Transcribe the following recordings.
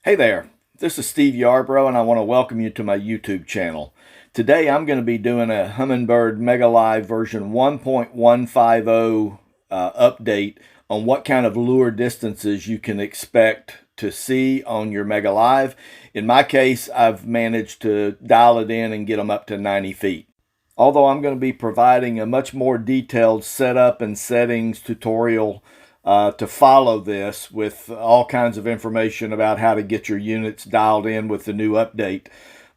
Hey there, this is Steve Yarbrough and I want to welcome you to my YouTube channel. Today I'm going to be doing a Humminbird Mega Live version 1.150 update on what kind of lure distances you can expect to see on your Mega Live. In my case, I've managed to dial it in and get them up to 90 feet. Although I'm going to be providing a much more detailed setup and settings tutorial to follow this with all kinds of information about how to get your units dialed in with the new update.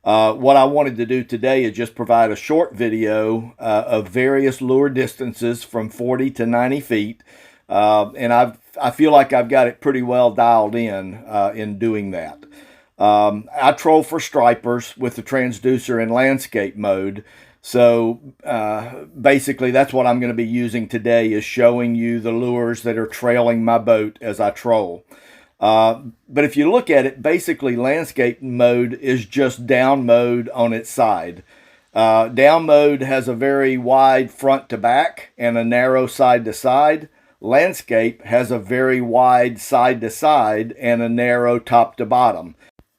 What I wanted to do today is just provide a short video of various lure distances from 40 to 90 feet. And I feel like I've got it pretty well dialed in doing that. I troll for stripers with the transducer in landscape mode. So basically that's what I'm going to be using today, is showing you the lures that are trailing my boat as I troll. But if you look at it, basically landscape mode is just down mode on its side. Down mode has a very wide front to back and a narrow side to side. Landscape has a very wide side to side and a narrow top to bottom.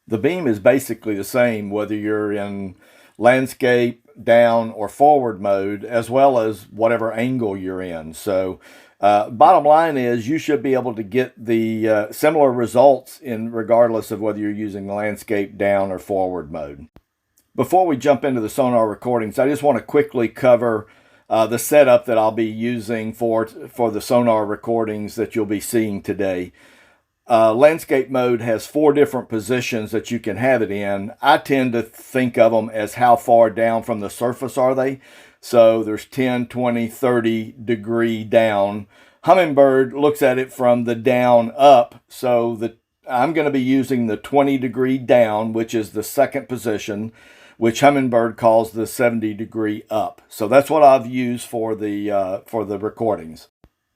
The beam is basically the same whether you're in landscape, down, or forward mode, as well as whatever angle you're in. So bottom line is you should be able to get the similar results in regardless of whether you're using landscape, down, or forward mode. Before we jump into the sonar recordings, I just want to quickly cover the setup that I'll be using for the sonar recordings that you'll be seeing today. Landscape mode has 4 different positions that you can have it in. I tend to think of them as how far down from the surface are they. So there's 10, 20, 30 degree down. Humminbird looks at it from the down up. So I'm going to be using the 20 degree down, which is the second position, which Humminbird calls the 70 degree up. So that's what I've used for the recordings.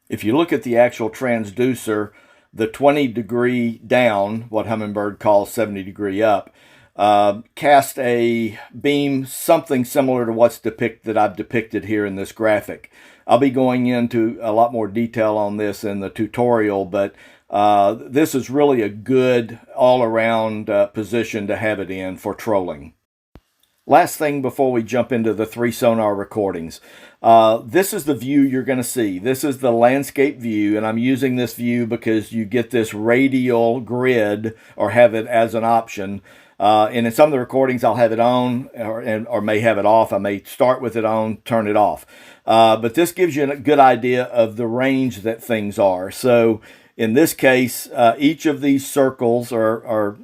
If you look at the actual transducer, the 20 degree down, what Humminbird calls 70 degree up, cast a beam something similar to what's that I've depicted here in this graphic. I'll be going into a lot more detail on this in the tutorial, but this is really a good all-around position to have it in for trolling. Last thing before we jump into the 3 sonar recordings. This is the view you're going to see. This is the landscape view, and I'm using this view because you get this radial grid, or have it as an option. And in some of the recordings I'll have it on or may have it off. I may start with it on, turn it off. But this gives you a good idea of the range that things are. So in this case, each of these circles are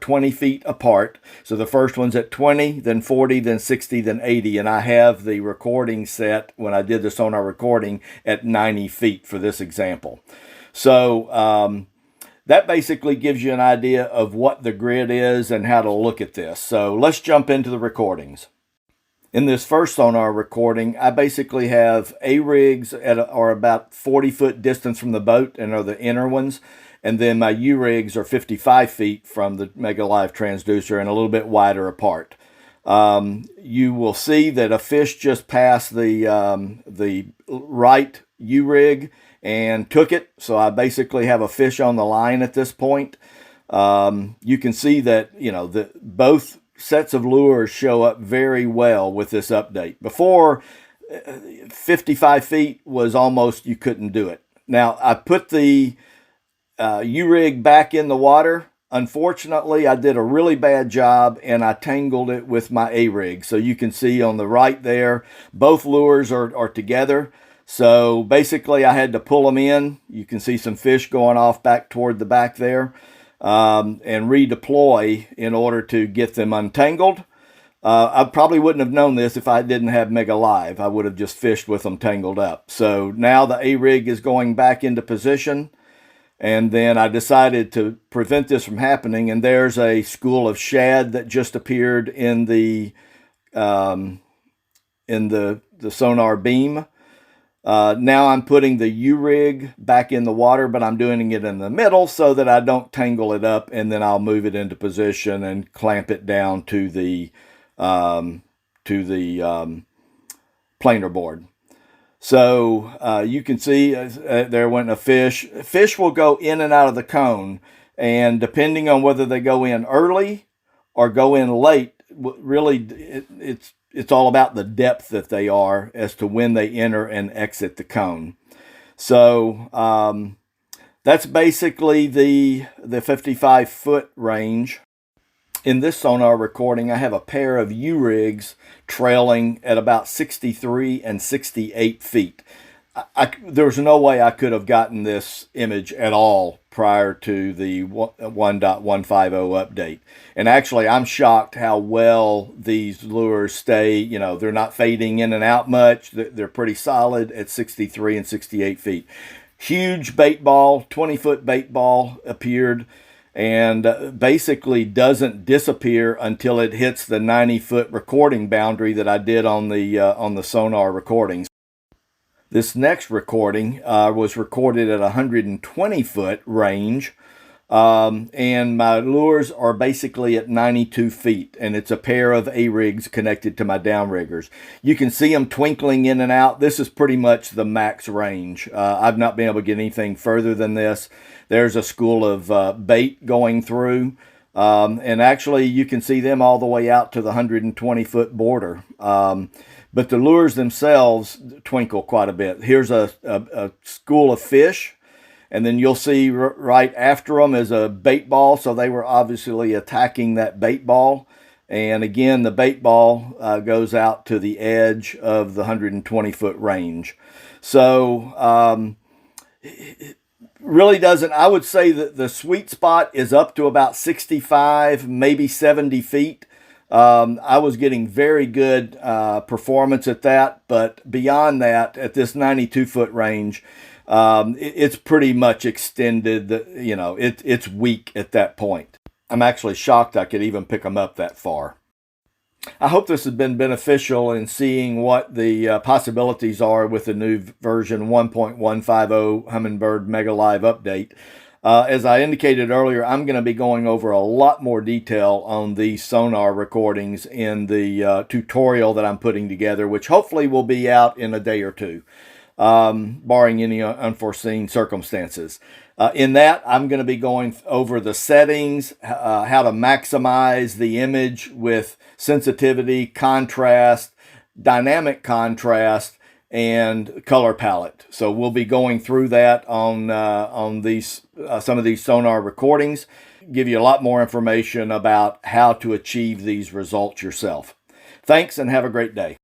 20 feet apart. So the first one's at 20, then 40, then 60, then 80. And I have the recording set, when I did the sonar recording, at 90 feet for this example. So that basically gives you an idea of what the grid is and how to look at this. So let's jump into the recordings. In this first sonar recording, I basically have A-rigs are about 40-foot distance from the boat and are the inner ones. And then my U-rigs are 55 feet from the Mega Live transducer and a little bit wider apart. You will see that a fish just passed the right U-rig and took it. So I basically have a fish on the line at this point. You can see that, both sets of lures show up very well with this update. Before, 55 feet was almost, you couldn't do it. Now, I put the U-rig back in the water. Unfortunately, I did a really bad job and I tangled it with my A-rig. So you can see on the right there, both lures are together. So basically I had to pull them in. You can see some fish going off back toward the back there. And redeploy in order to get them untangled. I probably wouldn't have known this if I didn't have Mega Live. I would have just fished with them tangled up. So now the A-rig is going back into position. And then I decided to prevent this from happening. And there's a school of shad that just appeared in the sonar beam. Now I'm putting the U-rig back in the water, but I'm doing it in the middle so that I don't tangle it up, and then I'll move it into position and clamp it down to the planer board. So you can see there went a fish. Fish will go in and out of the cone, And depending on whether they go in early or go in late, really it's all about the depth that they are as to when they enter and exit the cone. So that's basically the 55-foot range. In this sonar recording, I have a pair of U-rigs trailing at about 63 and 68 feet. There's no way I could have gotten this image at all prior to the 1.150 update. And actually, I'm shocked how well these lures stay. You know, they're not fading in and out much. They're pretty solid at 63 and 68 feet. Huge bait ball, 20-foot bait ball appeared, and basically doesn't disappear until it hits the 90-foot recording boundary that I did on the sonar recordings. This next recording was recorded at 120-foot range, and my lures are basically at 92 feet, and it's a pair of A-rigs connected to my downriggers. You can see them twinkling in and out. This is pretty much the max range. I've not been able to get anything further than this. There's a school of bait going through, and actually you can see them all the way out to the 120-foot border. But the lures themselves twinkle quite a bit. Here's a school of fish, and then you'll see right after them is a bait ball, so they were obviously attacking that bait ball. And again, the bait ball goes out to the edge of the 120-foot range. So it really doesn't, I would say that the sweet spot is up to about 65, maybe 70 feet. I was getting very good performance at that, but beyond that, at this 92-foot range, it's pretty much extended. You know, it's weak at that point. I'm actually shocked I could even pick them up that far. I hope this has been beneficial in seeing what the possibilities are with the new version 1.150 Humminbird Mega Live update. As I indicated earlier, I'm going to be going over a lot more detail on these sonar recordings in the tutorial that I'm putting together, which hopefully will be out in a day or two, barring any unforeseen circumstances. In that, I'm going to be going over the settings, how to maximize the image with sensitivity, contrast, dynamic contrast, and color palette. So we'll be going through that on these some of these sonar recordings, give you a lot more information about how to achieve these results yourself. Thanks, and have a great day.